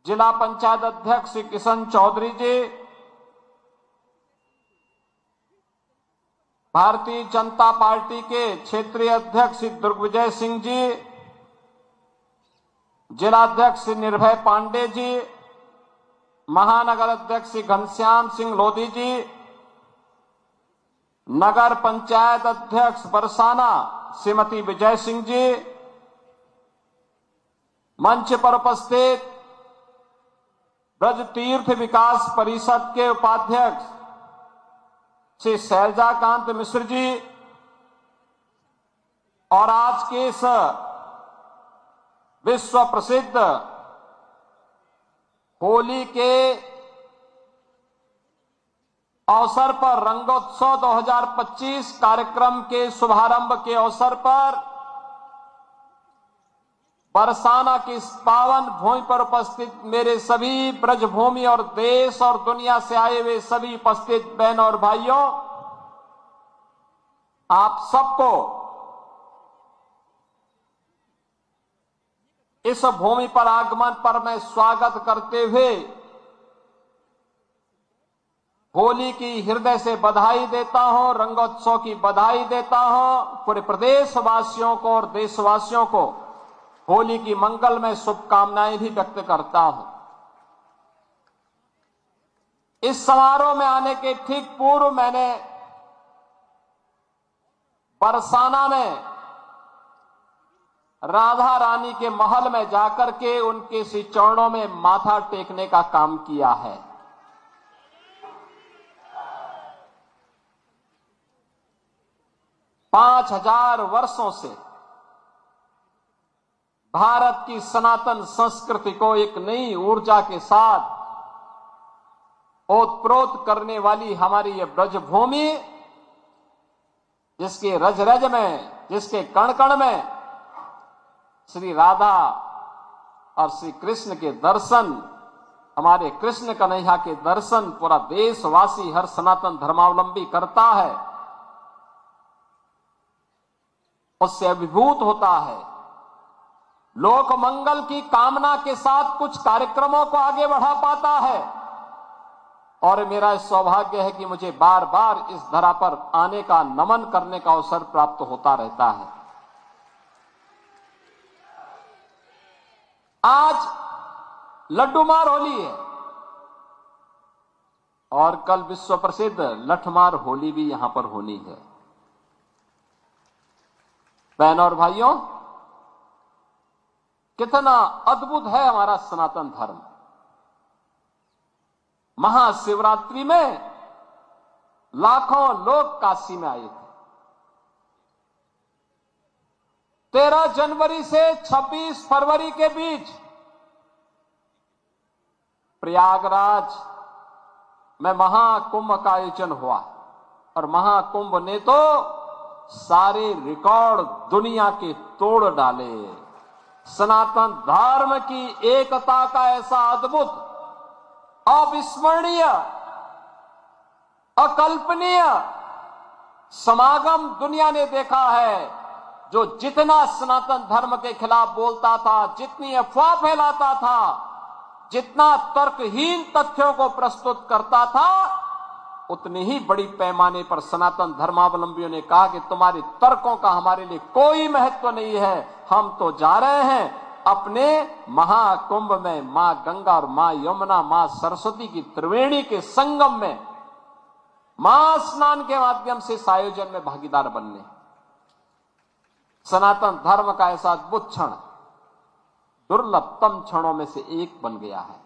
जिला पंचायत अध्यक्ष श्री किशन चौधरी जी, भारतीय जनता पार्टी के क्षेत्रीय अध्यक्ष श्री दुर्गविजय सिंह जी, जिला अध्यक्ष श्री निर्भय पांडे जी, महानगर अध्यक्ष श्री घनश्याम सिंह लोधी जी, नगर पंचायत अध्यक्ष बरसाना श्रीमती विजय सिंह जी, मंच पर उपस्थित ब्रज तीर्थ विकास परिषद के उपाध्यक्ष श्री शैलजाकांत मिश्र जी और आज के इस विश्व प्रसिद्ध होली के अवसर पर रंगोत्सव 2025 कार्यक्रम के शुभारंभ के अवसर पर बरसाना की इस पावन भूमि पर उपस्थित मेरे सभी ब्रजभूमि और देश और दुनिया से आए हुए सभी उपस्थित बहनों और भाइयों, आप सबको इस भूमि पर आगमन पर मैं स्वागत करते हुए होली की हृदय से बधाई देता हूं, रंगोत्सव की बधाई देता हूं। पूरे प्रदेशवासियों को और देशवासियों को होली की मंगलमय शुभकामनाएं भी व्यक्त करता हूं। इस समारोह में आने के ठीक पूर्व मैंने बरसाना में राधा रानी के महल में जाकर के उनके श्री चरणों में माथा टेकने का काम किया है। पांच 5000 वर्षों से भारत की सनातन संस्कृति को एक नई ऊर्जा के साथ ओतप्रोत करने वाली हमारी ये ब्रजभूमि, जिसके रज रज में, जिसके कण कण में श्री राधा और श्री कृष्ण के दर्शन, हमारे कृष्ण कन्हैया के दर्शन पूरा देशवासी, हर सनातन धर्मावलंबी करता है, उससे अभिभूत होता है। लोक मंगल की कामना के साथ कुछ कार्यक्रमों को आगे बढ़ा पाता है और मेरा सौभाग्य है कि मुझे बार बार इस धरा पर आने का, नमन करने का अवसर प्राप्त होता रहता है। आज लड्डूमार होली है और कल विश्व प्रसिद्ध लठमार होली भी यहां पर होनी है। बहनों और भाइयों, कितना अद्भुत है हमारा सनातन धर्म। महाशिवरात्रि में लाखों लोग काशी में आए थे। 13 जनवरी से 26 फरवरी के बीच प्रयागराज में महाकुंभ का आयोजन हुआ और महाकुंभ ने तो सारे रिकॉर्ड दुनिया के तोड़ डाले। सनातन धर्म की एकता का ऐसा अद्भुत, अविस्मरणीय, अकल्पनीय समागम दुनिया ने देखा है। जो जितना सनातन धर्म के खिलाफ बोलता था, जितनी अफवाह फैलाता था, जितना तर्कहीन तथ्यों को प्रस्तुत करता था, उतनी ही बड़ी पैमाने पर सनातन धर्मावलंबियों ने कहा कि तुम्हारे तर्कों का हमारे लिए कोई महत्व नहीं है, हम तो जा रहे हैं अपने महाकुंभ में मां गंगा और मां यमुना, मां सरस्वती की त्रिवेणी के संगम में महास्नान के माध्यम से इस आयोजन में भागीदार बनने। सनातन धर्म का ऐसा अद्भुत क्षण दुर्लभतम क्षणों में से एक बन गया है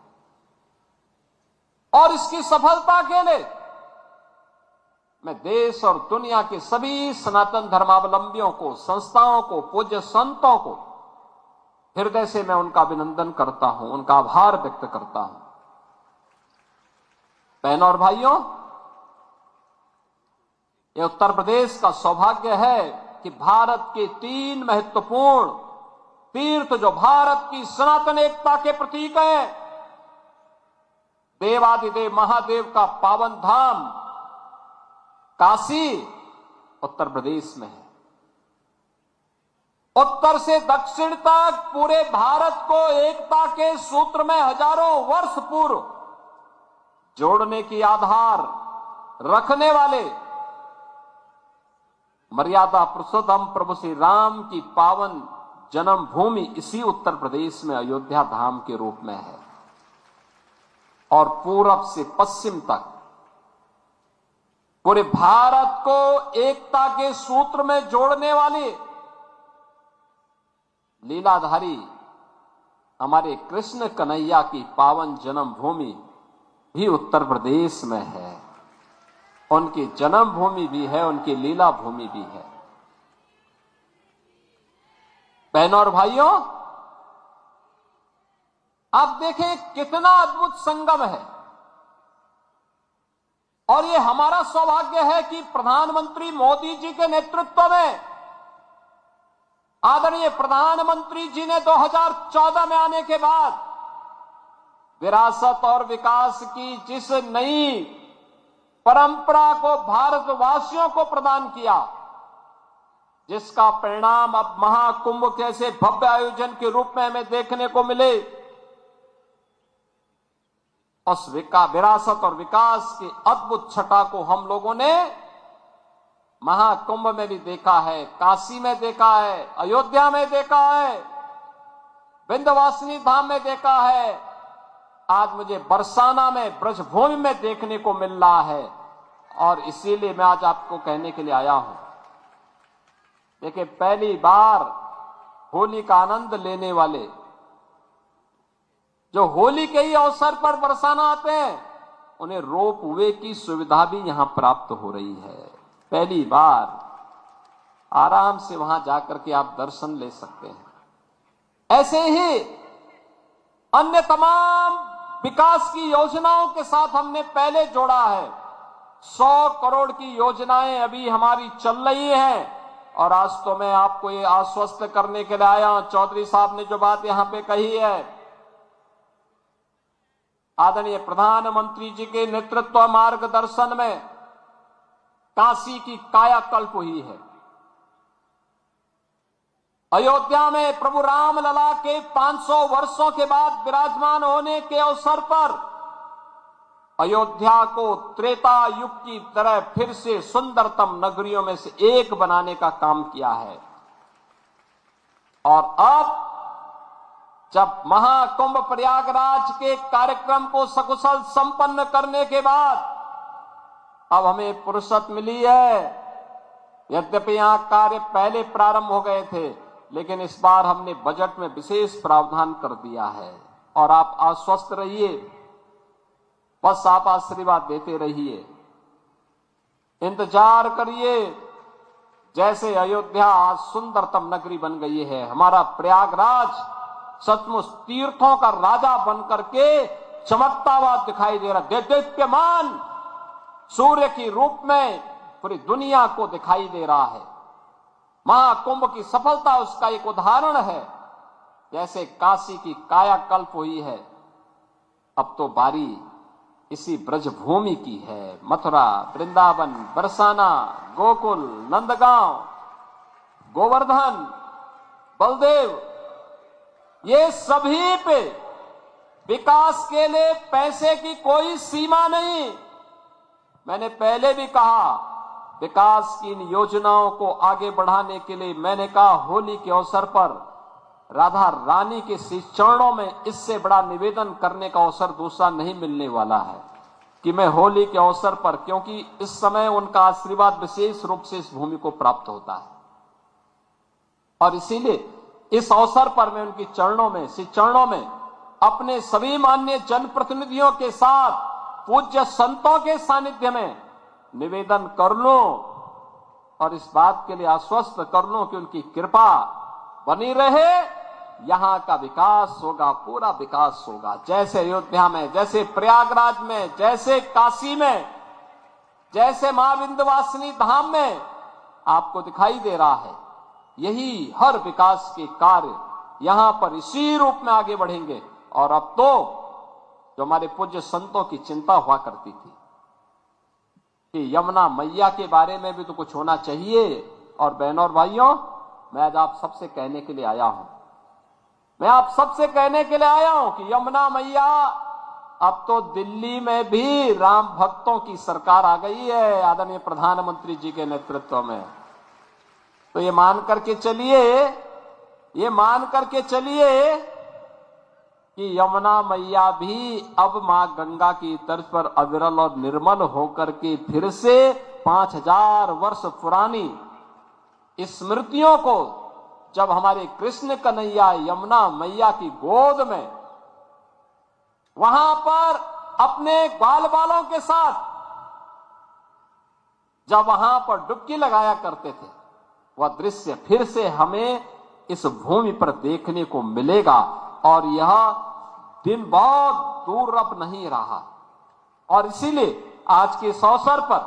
और इसकी सफलता के लिए मैं देश और दुनिया के सभी सनातन धर्मावलंबियों को, संस्थाओं को, पूज्य संतों को हृदय से मैं उनका अभिनंदन करता हूं, उनका आभार व्यक्त करता हूं। बहनों और भाइयों, ये उत्तर प्रदेश का सौभाग्य है कि भारत के 3 महत्वपूर्ण तीर्थ जो भारत की सनातन एकता के प्रतीक हैं, देवादिदेव महादेव का पावन धाम काशी उत्तर प्रदेश में है उत्तर से दक्षिण तक पूरे भारत को एकता के सूत्र में हजारों वर्ष पूर्व जोड़ने की आधार रखने वाले मर्यादा पुरुषोत्तम प्रभु श्री राम की पावन जन्मभूमि इसी उत्तर प्रदेश में अयोध्या धाम के रूप में है। और पूरब से पश्चिम तक पूरे भारत को एकता के सूत्र में जोड़ने वाली लीलाधारी हमारे कृष्ण कन्हैया की पावन जन्मभूमि भी उत्तर प्रदेश में है। उनकी जन्मभूमि भी है, उनकी लीला भूमि भी है। बहनों और भाइयों, आप देखें कितना अद्भुत संगम है। और ये हमारा सौभाग्य है कि प्रधानमंत्री मोदी जी के नेतृत्व में आदरणीय प्रधानमंत्री जी ने 2014 में आने के बाद विरासत और विकास की जिस नई परंपरा को भारतवासियों को प्रदान किया, जिसका परिणाम अब महाकुंभ कैसे भव्य आयोजन के रूप में हमें देखने को मिले, उस विरासत और विकास की अद्भुत छटा को हम लोगों ने महाकुंभ में भी देखा है, काशी में देखा है, अयोध्या में देखा है, विंध्यवासिनी धाम में देखा है, आज मुझे बरसाना में ब्रजभूमि में देखने को मिल रहा है। और इसीलिए मैं आज आपको कहने के लिए आया हूं। देखिए, पहली बार होली का आनंद लेने वाले जो होली के ही अवसर पर बरसाना आते हैं, उन्हें रोप वे की सुविधा भी यहां प्राप्त हो रही है। पहली बार आराम से वहां जाकर के आप दर्शन ले सकते हैं। ऐसे ही अन्य तमाम विकास की योजनाओं के साथ हमने पहले जोड़ा है। 100 करोड़ की योजनाएं अभी हमारी चल रही हैं। और आज तो मैं आपको ये आश्वस्त करने के लिए आया हूं, चौधरी साहब ने जो बात यहां पे कही है, आदरणीय प्रधानमंत्री जी के नेतृत्व मार्गदर्शन में काशी की कायाकल्प हुई है। अयोध्या में प्रभु राम लला के 500 वर्षों के बाद विराजमान होने के अवसर पर अयोध्या को त्रेता युग की तरह फिर से सुंदरतम नगरियों में से एक बनाने का काम किया है। और अब जब महाकुंभ प्रयागराज के कार्यक्रम को सकुशल संपन्न करने के बाद अब हमें फुर्सत मिली है। यद्यपि यहां कार्य पहले प्रारंभ हो गए थे, लेकिन इस बार हमने बजट में विशेष प्रावधान कर दिया है। और आप आश्वस्त रहिए, बस आप आशीर्वाद देते रहिए, इंतजार करिए। जैसे अयोध्या आज सुंदरतम नगरी बन गई है, हमारा प्रयागराज सचमुच तीर्थों का राजा बनकर के चमकता हुआ दिखाई दे रहा, दीप्यमान सूर्य की रूप में पूरी दुनिया को दिखाई दे रहा है। महाकुंभ की सफलता उसका एक उदाहरण है। जैसे काशी की कायाकल्प हुई है, अब तो बारी इसी ब्रजभूमि की है। मथुरा, वृंदावन, बरसाना, गोकुल, नंदगांव, गोवर्धन, बलदेव, ये सभी पे विकास के लिए पैसे की कोई सीमा नहीं। मैंने पहले भी कहा, विकास की इन योजनाओं को आगे बढ़ाने के लिए मैंने कहा, होली के अवसर पर राधा रानी के श्री चरणों में इससे बड़ा निवेदन करने का अवसर दूसरा नहीं मिलने वाला है कि मैं होली के अवसर पर, क्योंकि इस समय उनका आशीर्वाद विशेष रूप से इस भूमि को प्राप्त होता है। और इसीलिए इस अवसर पर मैं उनकी चरणों में, श्री चरणों में अपने सभी माननीय जनप्रतिनिधियों के साथ पूज्य संतों के सानिध्य में निवेदन कर लूं और इस बात के लिए आश्वस्त कर लूं कि उनकी कृपा बनी रहे। यहां का विकास होगा, पूरा विकास होगा। जैसे अयोध्या में, जैसे प्रयागराज में, जैसे काशी में, जैसे मां विंध्यवासिनी धाम में आपको दिखाई दे रहा है, यही हर विकास के कार्य यहां पर इसी रूप में आगे बढ़ेंगे। और अब तो जो हमारे पूज्य संतों की चिंता हुआ करती थी कि यमुना मैया के बारे में भी तो कुछ होना चाहिए। और बहनों और भाइयों, मैं आज आप सबसे कहने के लिए आया हूं, मैं आप सबसे कहने के लिए आया हूं कि यमुना मैया, अब तो दिल्ली में भी राम भक्तों की सरकार आ गई है आदरणीय प्रधानमंत्री जी के नेतृत्व में। तो ये मान करके चलिए कि यमुना मैया भी अब मां गंगा की तर्ज पर अविरल और निर्मल होकर के फिर से 5000 वर्ष पुरानी स्मृतियों को, जब हमारे कृष्ण कन्हैया यमुना मैया की गोद में वहां पर अपने ग्वाल बालों के साथ जब वहां पर डुबकी लगाया करते थे, वह दृश्य फिर से हमें इस भूमि पर देखने को मिलेगा। और यह दिन बहुत दूर अब नहीं रहा। और इसीलिए आज के इस अवसर पर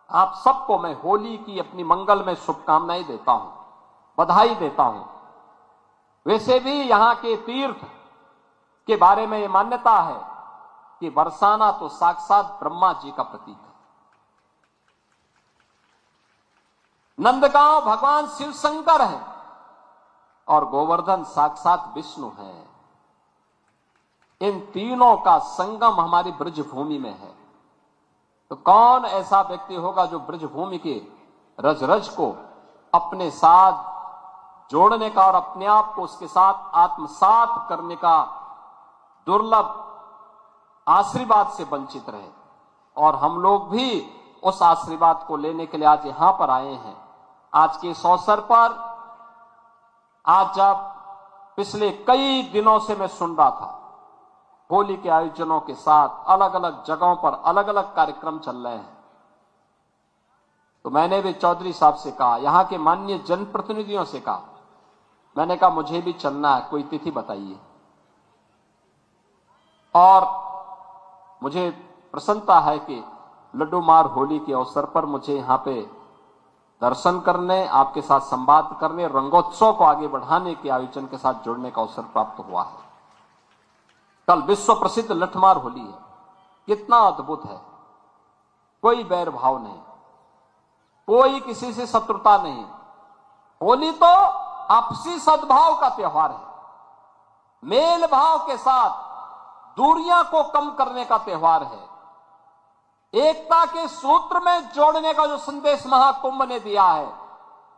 आप सबको मैं होली की अपनी मंगलमय शुभकामनाएं देता हूं, बधाई देता हूं। वैसे भी यहां के तीर्थ के बारे में यह मान्यता है कि बरसाना तो साक्षात ब्रह्मा जी का प्रतीक है। नंदगांव भगवान शिव शंकर है और गोवर्धन साक्षात विष्णु है। इन तीनों का संगम हमारी ब्रजभूमि में है। तो कौन ऐसा व्यक्ति होगा जो ब्रजभूमि के रज रज को अपने साथ जोड़ने का और अपने आप को उसके साथ आत्मसात करने का दुर्लभ आशीर्वाद से वंचित रहे। और हम लोग भी उस आशीर्वाद को लेने के लिए आज यहां पर आए हैं। आज के इस अवसर पर, आज जब पिछले कई दिनों से मैं सुन रहा था होली के आयोजनों के साथ अलग अलग जगहों पर अलग अलग कार्यक्रम चल रहे हैं, तो मैंने भी चौधरी साहब से कहा, यहां के माननीय जनप्रतिनिधियों से कहा, मैंने कहा मुझे भी चलना है, कोई तिथि बताइए। और मुझे प्रसन्नता है कि लड्डू मार होली के अवसर पर मुझे यहां पे दर्शन करने, आपके साथ संवाद करने, रंगोत्सव को आगे बढ़ाने के आयोजन के साथ जुड़ने का अवसर प्राप्त हुआ है। कल विश्व प्रसिद्ध लठमार होली है, कितना अद्भुत है। कोई बैर भाव नहीं, कोई किसी से शत्रुता नहीं। होली तो आपसी सद्भाव का त्योहार है, मेल भाव के साथ दूरियां को कम करने का त्योहार है, एकता के सूत्र में जोड़ने का जो संदेश महाकुंभ ने दिया है,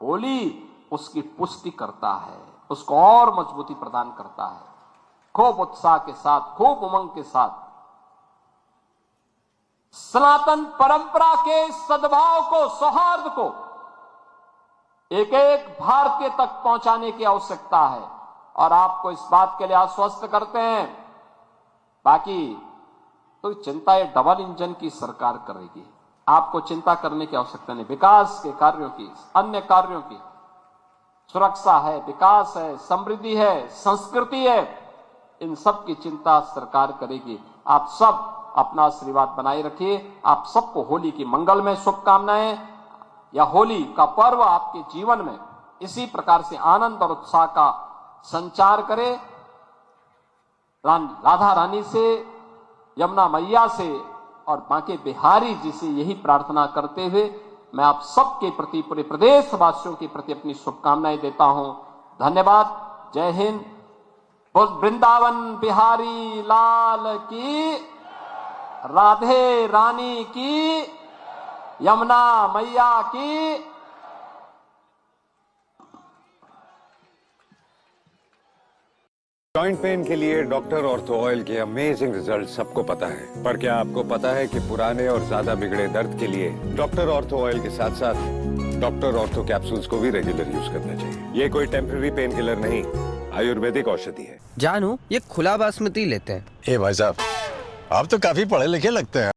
होली उसकी पुष्टि करता है, उसको और मजबूती प्रदान करता है। खूब उत्साह के साथ, खूब उमंग के साथ सनातन परंपरा के सद्भाव को, सौहार्द को एक एक भारतीय तक पहुंचाने की आवश्यकता है। और आपको इस बात के लिए आश्वस्त करते हैं, बाकी तो चिंता ये डबल इंजन की सरकार करेगी, आपको चिंता करने की आवश्यकता नहीं। विकास के कार्यों की, अन्य कार्यों की, सुरक्षा है, विकास है, समृद्धि है, संस्कृति है, इन सब की चिंता सरकार करेगी। आप सब अपना आशीर्वाद बनाए रखिए। आप सबको होली की मंगलमय शुभकामनाएं। या होली का पर्व आपके जीवन में इसी प्रकार से आनंद और उत्साह का संचार करे। राधा रानी से, यमुना मैया से और बांके बिहारी जी से यही प्रार्थना करते हुए मैं आप सबके प्रति, पूरे प्रदेशवासियों के प्रति अपनी शुभकामनाएं देता हूं। धन्यवाद। जय हिंद। वृंदावन बिहारी लाल की, राधे रानी की, यमुना मैया की। जॉइंट पेन के लिए डॉक्टर ऑर्थो ऑयल के अमेजिंग रिजल्ट सबको पता है, पर क्या आपको पता है कि पुराने और ज्यादा बिगड़े दर्द के लिए डॉक्टर ऑर्थो ऑयल के साथ साथ डॉक्टर ऑर्थो कैप्सूल्स को भी रेगुलर यूज करना चाहिए। ये कोई टेम्पररी पेन किलर नहीं, आयुर्वेदिक औषधि है। जानू, ये खुला बासमती लेते हैं। ए भाई साहब, आप तो काफी पढ़े लिखे लगते हैं।